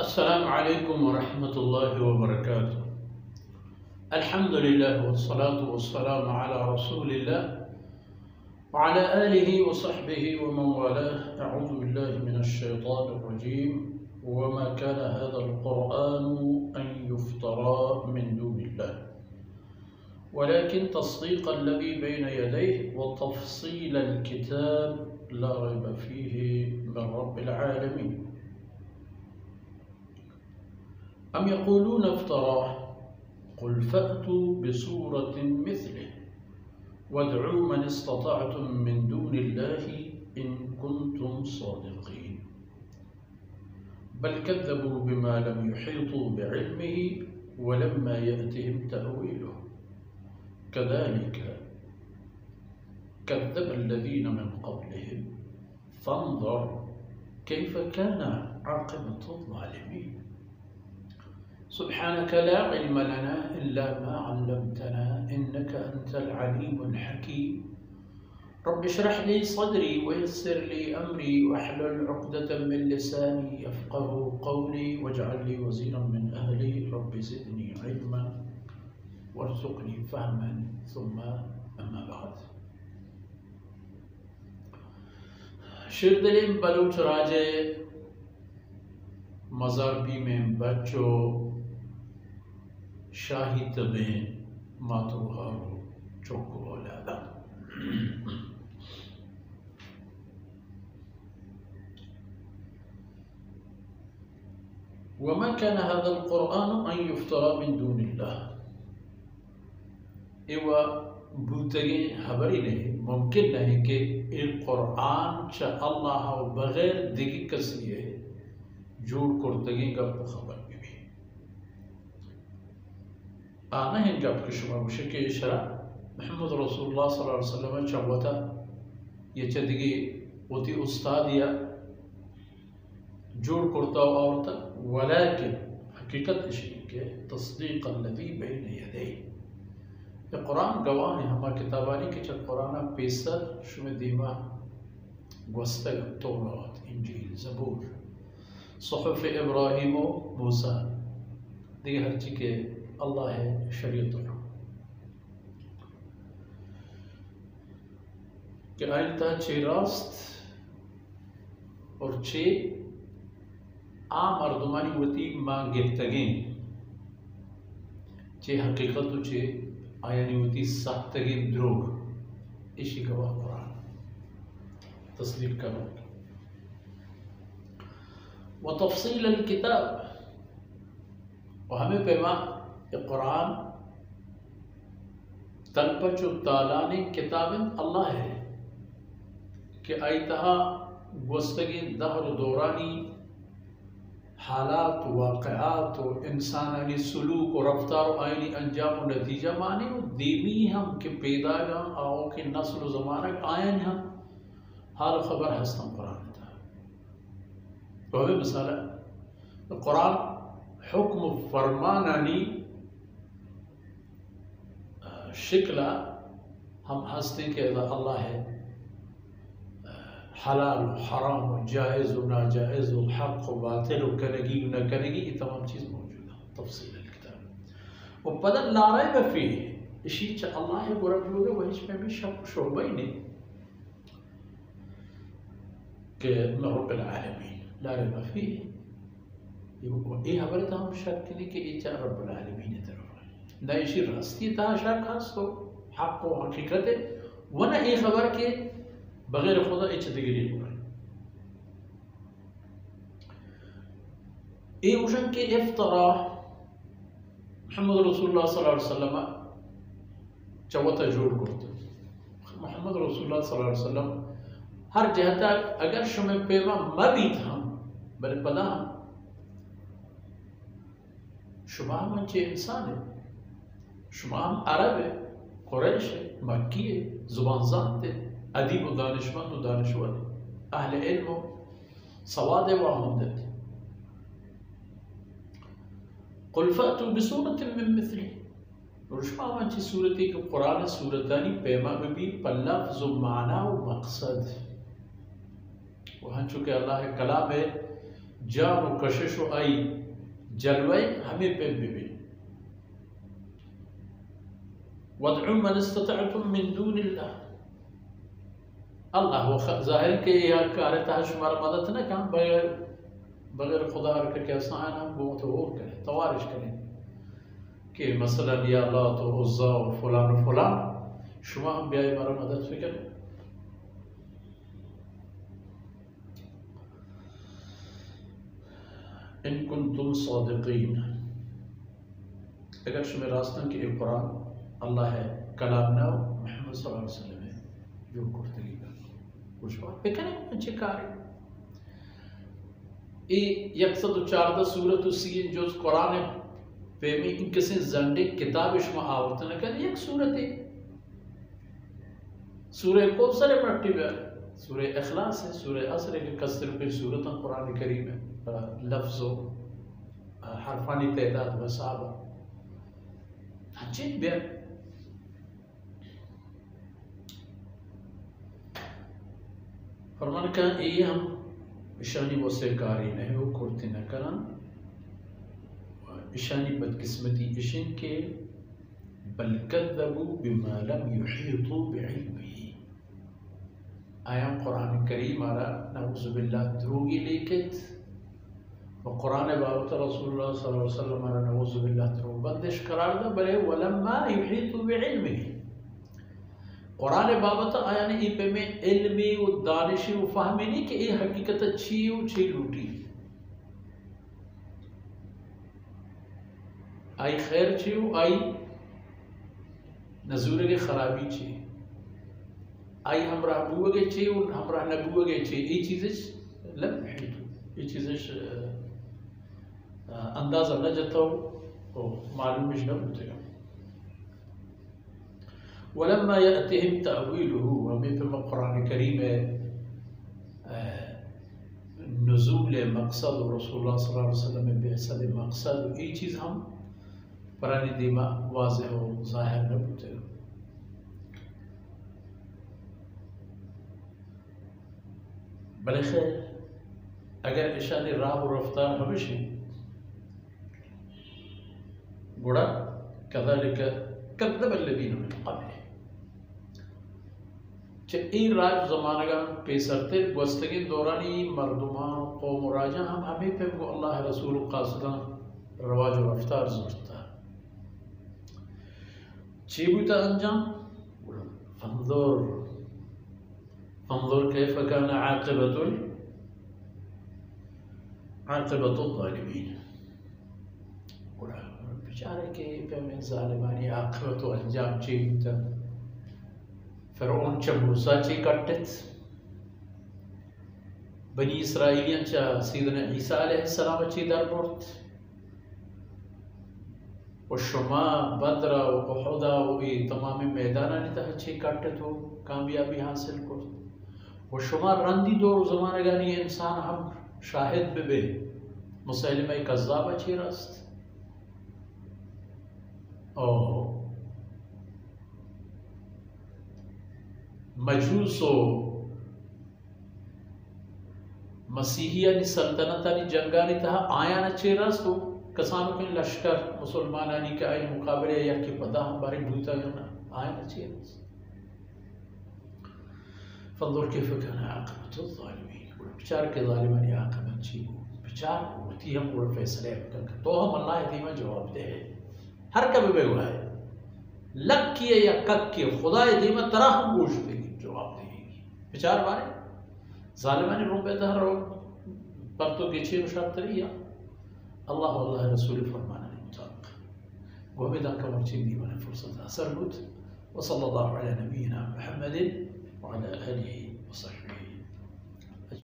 अस्सलामु अलैकुम वरहमतुल्लाहि वबरकातुह। अल्हम्दुलिल्लाह वस्सलातु वस्सलामु अला रसूलिल्लाह व अला आलिहि व सहबिहि व मन वालाह। अऊज़ु बिल्लाहि मिनश शैतानिर रजीम। व मा काना हाज़ल क़ुरआनु अन युफ़्तरा मिन दूनिल्लाह वलाकिन तस्दीक़ल्लज़ी बैन यदैहि व तफ़सीलल किताब ला रैब फ़ीहि मिन रब्बिल आलमीन। अम यक़ूलून इफ़्तराह क़ुल फ़अतू बिसूरतिन मिस्लिही वदअू मन इस्तताअतुम मिन दूनिल्लाहि इन कुन्तुम सादिक़ीन। बल कज़्ज़बू बिमा लम युहीतू बिइल्मिही वलम्मा यअतिहिम तअवीलुहु कज़ालिक कज़्ज़बल्लज़ीन मिन क़ब्लिहिम फ़न्ज़ुर कैफ़ कान आक़िबतुज़्ज़ालिमीन। सुब्हानक ला इल्म लना इल्ला मा अल्लमतना इन्नका अंतल अलीमुल हकीम। रब्बि इश्रह ली सदरी वयस्सिर ली अमरी वहलुल उक़दतम मिन लिसानी यफ़क़हू क़ौली वजअल ली वज़ीरन मिन अहली रब्बि ज़िदनी इल्मा वरज़ुक़नी फ़हमन सुम्मा अम्मा बाद। शिरदलिम बलूच राजे मज़ारबी में बच्चों शाही तबें मातृहारो चौको औलादा। वमा कान हाज़ल क़ुरआनु अन युफ़्तरा मिन दूनिल्लाह। एवा बूतगी हबरी नहीं मुमकिन नहीं कि एक क़ुरआन च अल्लाह बगैर दिगी कसी है जोड़ कुर्तगी का खबर भी आना है जब किशमा मुशके इशरा मोहम्मद रसूलुल्लाह सल्लल्लाहु अलैहि वसल्लम चवता ये चदगी उती उस्ताद या जोड़ कुर्ता औरत वलाकिन हकीकत इशी के तस्दीक़ल्लज़ी बैन यदैहि। ये कुरान गवाह है हमा किताबानी के चल कुरान पेसर शुमे दीमा गुस्तग तौरात इंजील ज़बूर सुहफ़ इब्राहीम व मूसा दिए हर चीज़ के अल्लाह है शरीयत के आयता चे रास्त और चे आम अर्दुमानी वती माँ गिफ्तगें चे हकीकत चे आयानी वती साख्तगें द्रोग इसी गवाह कुरान तस्दीक करो व तफ़सील किताब। और हमें पैमा कुरान तलपचु तालानी किताबन अल्लाह है कि आयतहा गुस्तगी दहर दौरानी हालात वाक़यात और इंसानी सलूक और रफ्तार आयनी अंजाम और नतीजा माने देवी हम के पैदा आओ के नस्ल ज़माना आयन हम हाल खबर हस्तम कुरान था। तो हमें मिसाल कुरान हुक्म फरमानानी शिकला हम हंसते के अल्लाह है हलाल हराम जायज़ नाजायज़ हक़ बातिल करेगी न करेगी ये तमाम चीज़ मौजूद है तफ़सील किताब वो पदन लारे बफ़ी इसी च अल्लाह है बुरा लोगे वही इसमें भी शक शोबा ही नहीं के रब्बिल आलमीन लारे बफ़ी ये हमारे तो हम शक के लिए कि ये चार रब्बिल आलमीन तरफ न इसी रास्ती ता शक खास तो हक़ व हकीकत है वना ये खबर के बगैर खुदा इच दिगरी हुआ ए उशन के इफ्तरा मोहम्मद रसूलुल्लाह सल्लल्लाहु अलैहि वसल्लम चवता जोड़ करते मोहम्मद रसूलुल्लाह सल्लल्लाहु अलैहि वसल्लम हर जहता अगर शुमे पेमा मबी था बल पला शुमा मंचे इंसान है शुमा अरब है कुरैश है मक्की है जुबान जानते अदीब व दानिशमंद व दानिशवर अहले इल्म सवाद व हमदत। क़ुल फ़अतू बिसूरतिन मिन मिस्लिही रुशमा मंची सूरती के कुरान सूरतानी पैमा में भी पल्ला व माना व मकसद वहाँ चूँकि अल्लाह कलाम है जान व कशिश आई जलवे हमें पे भी वदउ मन इस्ततअतुम मिन दूनिल्लाह, अल्लाह वो जाहिर के यार कारता है शुमार मदद न काम बगैर बगैर खुदा के कैसा है ना वो तो और करें तवारिश करें कि मसलन या अल्लाह तो उज़्ज़ा और फलान शुमा हम ब्याह मारा मदद फिक्र इन कुंतुम सादिकीन, अगर शुमे रास्तन के कुरान अल्लाह है कलाम ना मोहम्मद सल्लल्लाहु अलैहि वसल्लम है जो कुर्तगी का कुछ बात पे करें अच्छे कार्य ए 114 सूरत सी जो कुरान पे में इन किसी जंडे किताब इसमें आवर्तन कर एक सूरत है सूरह कौसर पट्टी है, सूरह इखलास है, सूरह असर के कसर पे सूरत कुरान करीम है, लफ्ज़ हरफानी तादाद वसाब अच्छे बयान फरमान का ये हम ईशानी वसे कारी नहीं हो कुर्ती न करन ईशानी बदकिस्मती इशिन के बल कज़्ज़बू बिमा लम युहीतू बिइल्मिही, आया कुरान करीम आला नऊज़ु बिल्लाह द्रोगी लेकित और कुरान बाबत रसूलुल्लाह सल्लल्लाहु अलैहि वसल्लम आला नऊज़ु बिल्लाह द्रोग बंदिश करार दा बले वलम्मा युहीतू बिइल्मिही, कुरान बाबत आया ने पे में इल्मी व दानिश व फहमी नहीं कि ये हकीकत अच्छी व छी लूटी आई खैर छी व आई नजूर के खराबी छी आई हमरा बुगे छी व हमरा नबुगे छी ये चीजें लब ये चीजें अंदाजा न जतो ओ मालूम न होते वलम्मा यअतिहिम तअवीलुहु, हमें पे कुरान करीम है नुज़ूल मकसद रसूलुल्लाह सल्लल्लाहु अलैहि वसल्लम में बेहसद मकसद ये चीज़ हम पुरानी दिमा वाज़ेह हो ज़ाहिर न होते बल खैर अगर इशानी राह और रफ्तार हमेशा गुड़ा कज़ालिक कज़्ज़ब अल्लज़ीना मिन क़ब्लिहिम इन राज ज़मानगा पेसरते वस्तगी दौरानी मर्दुमान कौम राजा हम हमें पे अल्लाह रसूल क़ासिदन रवाज व रफ्तार ज़ुरता चीबुता अंजाम फंज़ुर फंज़ुर कैफ़ कान आक़िबतुल ज़ालिमीन, बेचारे के पे में ज़ालिमानी आक़िबत व अंजाम चीबुता फ़िरौन चा मूसा ची कट्टित बनी इसराइलियन चा सीदना ईसा अलैहिस्सलाम ची दरबर्त व शुमा बदरा व उहुदा व ये तमाम मैदाना ने तह ची कट्टित हो कामयाबी हासिल कर व शुमा रंदी दौर ज़माने गानी इंसान हम शाहिद बे मुसैलिमा कज़्ज़ाब ची रस्त और मजूसो मसीहियानी सल्तनतानी जंगानी तहा आया न चेरस तो कसानों के लश्कर मुसलमानानी के आए मुकाबले या कि पता हमारे भूता ना आया न चेरस फंदुर कैफ़ कान आक़िबतुल ज़ालिमीन, बेचार के ज़ालिमानी आक़िबत छी बेचार होती हम वो फैसले तो हम अल्लाह दीमा जवाब दे हर कब बे हुआ है लक किए या कक किए खुदा दीमा तरह हम गोश देगी जवाब देगी बेचार बारे ज़ालिमानी रुपए दहर पर तो किसी शर्त रिया अल्लाह अल्लाह रसूल फरमाना मुताबिक वो भी दाका मर्ची दीवाने फुर्सत असर बुत व सल्लल्लाहु अलैहि नबीना मुहम्मद व अला आलिहि व सल्लम।